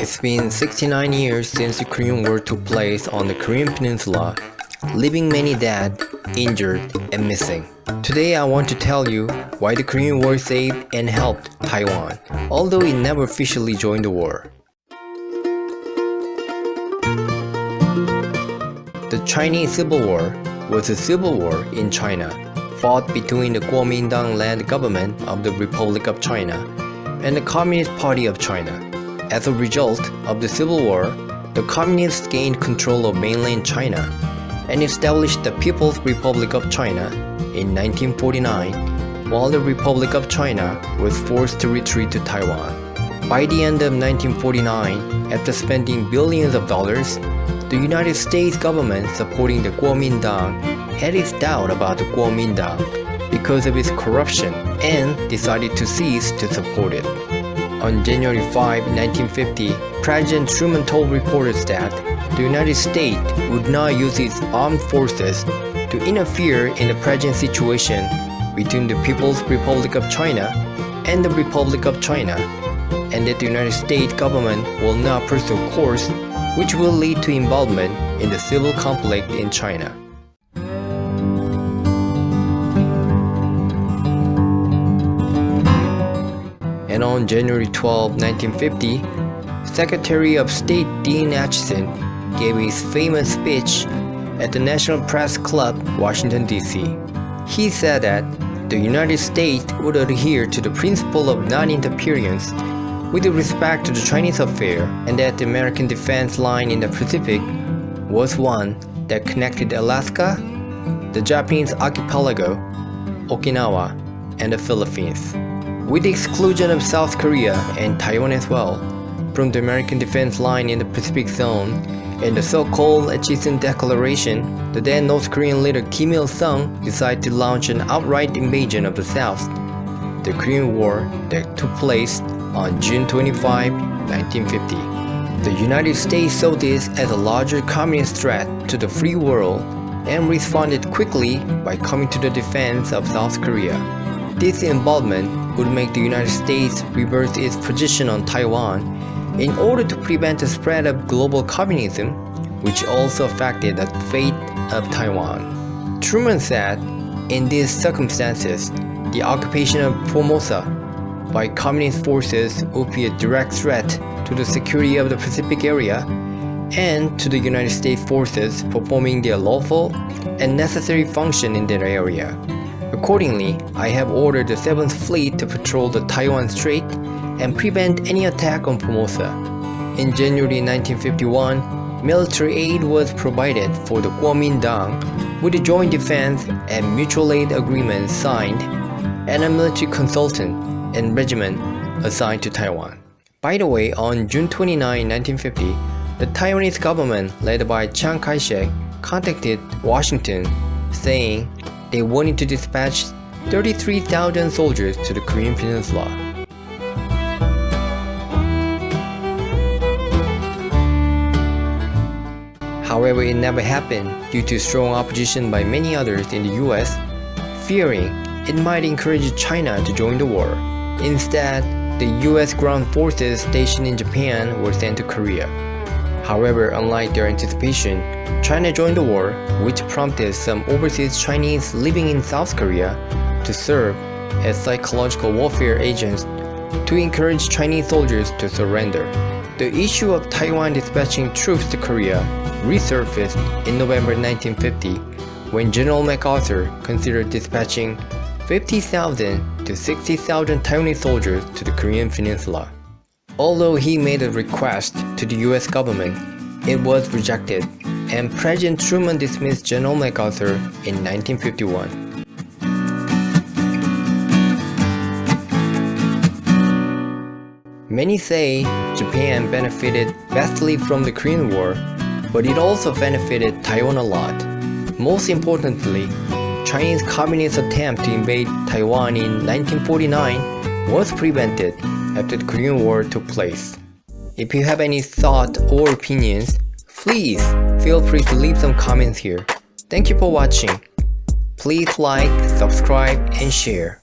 It's been 69 years since the Korean War took place on the Korean Peninsula, leaving many dead, injured, and missing. Today I want to tell you why the Korean War saved and helped Taiwan, although it never officially joined the war. The Chinese Civil War was a civil war in China, fought between the Kuomintang-led government of the Republic of China and the Communist Party of China. As a result of the Civil War, the Communists gained control of mainland China and established the People's Republic of China in 1949, while the Republic of China was forced to retreat to Taiwan. By the end of 1949, after spending billions of dollars, the United States government supporting the Kuomintang had its doubt about the Kuomintang because of its corruption and decided to cease to support it. On January 5, 1950, President Truman told reporters that the United States would not use its armed forces to interfere in the present situation between the People's Republic of China and the Republic of China, and that the United States government will not pursue a course which will lead to involvement in the civil conflict in China. And on January 12, 1950, Secretary of State Dean Acheson gave his famous speech at the National Press Club, Washington, D.C. He said that the United States would adhere to the principle of non-interference with respect to the Chinese affair, and that the American defense line in the Pacific was one that connected Alaska, the Japanese archipelago, Okinawa, and the Philippines, with the exclusion of South Korea and Taiwan as well from the American defense line in the Pacific zone. In the so-called Acheson Declaration, the then North Korean leader Kim Il-sung decided to launch an outright invasion of the South, the Korean War that took place on June 25, 1950. The United States saw this as a larger communist threat to the free world and responded quickly by coming to the defense of South Korea. This involvement would make the United States reverse its position on Taiwan in order to prevent the spread of global communism, which also affected the fate of Taiwan. Truman said, in these circumstances, the occupation of Formosa by communist forces would be a direct threat to the security of the Pacific area and to the United States forces performing their lawful and necessary function in that area. Accordingly, I have ordered the 7th Fleet to patrol the Taiwan Strait and prevent any attack on Formosa. In January 1951, military aid was provided for the Kuomintang with a joint defense and mutual aid agreement signed and a military consultant and regiment assigned to Taiwan. By the way, on June 29, 1950, the Taiwanese government led by Chiang Kai-shek contacted Washington saying they wanted to dispatch 33,000 soldiers to the Korean Peninsula. However, it never happened due to strong opposition by many others in the US, fearing it might encourage China to join the war. Instead, the US ground forces stationed in Japan were sent to Korea. However, unlike their anticipation, China joined the war, which prompted some overseas Chinese living in South Korea to serve as psychological warfare agents to encourage Chinese soldiers to surrender. The issue of Taiwan dispatching troops to Korea resurfaced in November 1950 when General MacArthur considered dispatching 50,000 to 60,000 Taiwanese soldiers to the Korean Peninsula. Although he made a request to the US government, it was rejected, and President Truman dismissed General MacArthur in 1951. Many say Japan benefited vastly from the Korean War, but it also benefited Taiwan a lot. Most importantly, Chinese Communist attempt to invade Taiwan in 1949 was prevented after the Korean War took place. If you have any thoughts or opinions, please feel free to leave some comments here. Thank you for watching. Please like, subscribe, and share.